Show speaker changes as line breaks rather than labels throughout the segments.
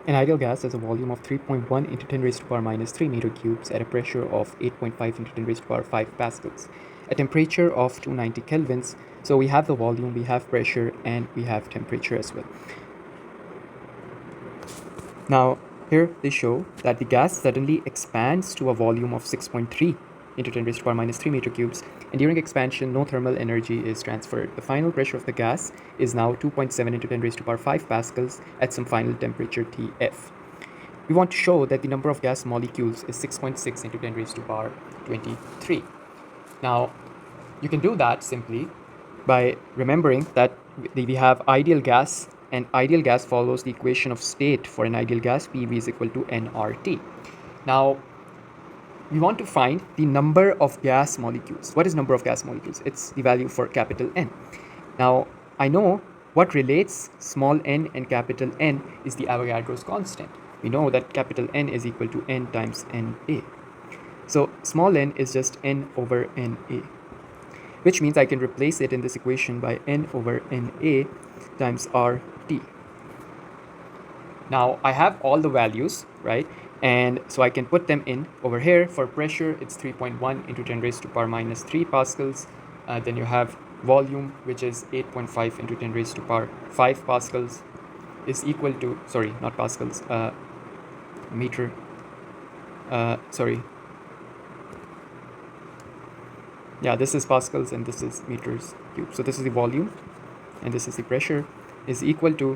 An ideal gas has a volume of 3.1 into 10 raised to power minus 3 meter cubes at a pressure of 8.5 into 10 raised to power 5 pascals, a temperature of 290 kelvins. So we have the volume, we have pressure, and we have temperature as well. Now, here they show that the gas suddenly expands to a volume of 6.3 into 10 raised to power minus 3 meter cubes, and during expansion, no thermal energy is transferred. The final pressure of the gas is now 2.7 into 10 raised to power 5 pascals at some final temperature TF. We want to show that the number of gas molecules is 6.6 into 10 raised to power 23. Now, you can do that simply by remembering that we have ideal gas, and ideal gas follows the equation of state for an ideal gas, PV is equal to nRT. Now, we want to find the number of gas molecules. What is number of gas molecules? It's the value for capital N. Now, I know what relates small n and capital N is the Avogadro's constant. We know that capital N is equal to N times NA. So small n is just N over NA, which means I can replace it in this equation by N over NA times RT. Now I have all the values, right? And so I can put them in over here. For pressure, it's 3.1 into 10 raised to power minus 3 pascals. Then you have volume, which is 8.5 into 10 raised to power 5 pascals, is equal to, sorry, not pascals, meter, yeah, this is pascals and this is meters cubed. So this is the volume and this is the pressure, is equal to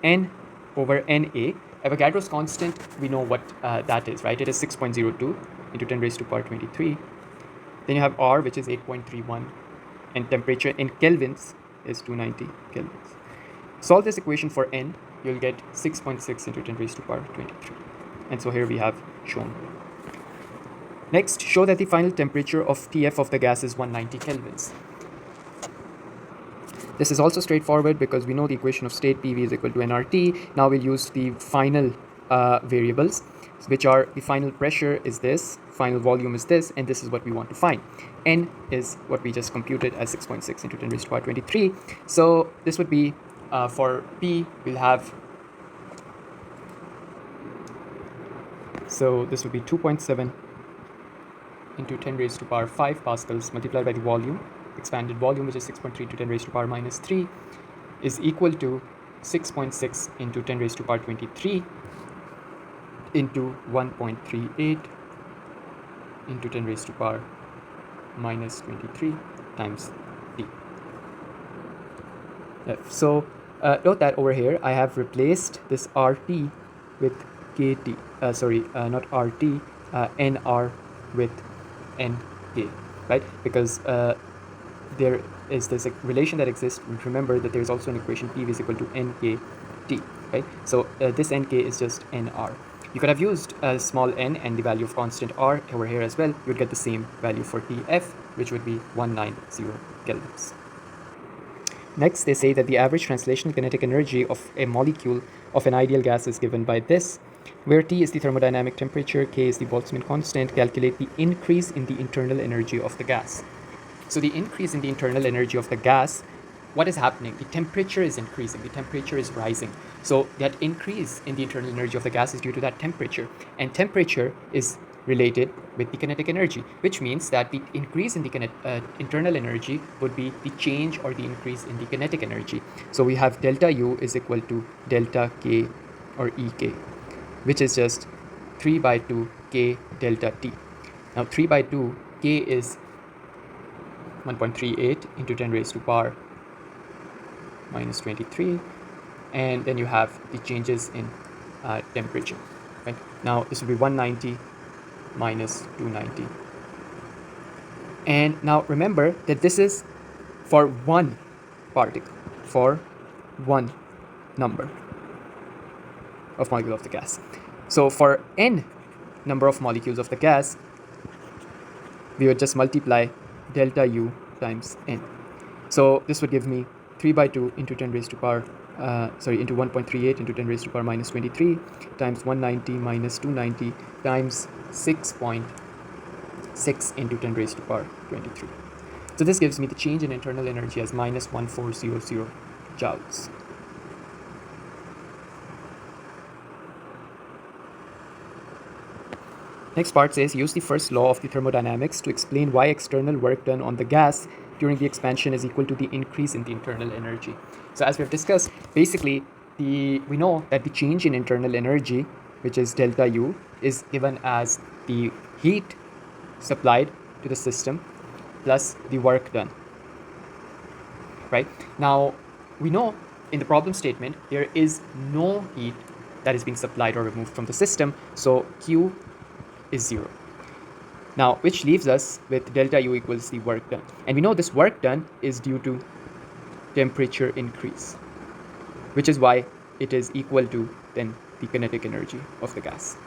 N over NA. Avogadro's constant, we know what that is, right? It is 6.02 into 10 raised to power 23. Then you have R, which is 8.31, and temperature in kelvins is 290 kelvins. Solve this equation for N, you'll get 6.6 into 10 raised to power 23. And so here we have shown. Next, show that the final temperature of TF of the gas is 190 kelvins. This is also straightforward because we know the equation of state PV is equal to nRT. Now we'll use the final variables, which are the final pressure is this, final volume is this, and this is what we want to find. N is what we just computed as 6.6 into 10 raised to power 23. So this would be for P, we'll have, so this would be 2.7 into 10 raised to power 5 pascals multiplied by the volume, expanded volume, which is 6.3 to 10 raised to power minus 3, is equal to 6.6 into 10 raised to power 23 into 1.38 into 10 raised to power minus 23 times D. So note that over here I have replaced this RT with KT, not RT, NR with NK, right? Because there is this relation that exists. Remember that there is also an equation PV is equal to NKT, right? So this NK is just NR. You could have used small n and the value of constant R over here as well. You would get the same value for TF, which would be 190 kelvins. Next, they say that the average translational kinetic energy of a molecule of an ideal gas is given by this, where T is the thermodynamic temperature, K is the Boltzmann constant. Calculate the increase in the internal energy of the gas. So the increase in the internal energy of the gas, what is happening? The temperature is increasing, the temperature is rising. So that increase in the internal energy of the gas is due to that temperature, and temperature is related with the kinetic energy, which means that the increase in the internal energy would be the change or the increase in the kinetic energy. So we have delta U is equal to delta K or EK, which is just 3 by 2 K delta T. Now 3 by 2 K is 1.38 into 10 raised to power minus 23, and then you have the changes in temperature, right? Now this will be 190 minus 290, and now remember that this is for one particle, for one number of molecule of the gas. So for n number of molecules of the gas, we would just multiply delta U times n. So this would give me 3 by 2 into 10 raised to power, into 1.38 into 10 raised to power minus 23 times 190 minus 290 times 6.6 into 10 raised to power 23. So this gives me the change in internal energy as minus 1400 joules. Next part says use the first law of the thermodynamics to explain why external work done on the gas during the expansion is equal to the increase in the internal energy. So as we have discussed, basically we know that the change in internal energy, which is delta U, is given as the heat supplied to the system plus the work done. Right? Now we know in the problem statement there is no heat that is being supplied or removed from the system, so Q is 0. Now, which leaves us with delta U equals the work done. And we know this work done is due to temperature increase, which is why it is equal to then the kinetic energy of the gas.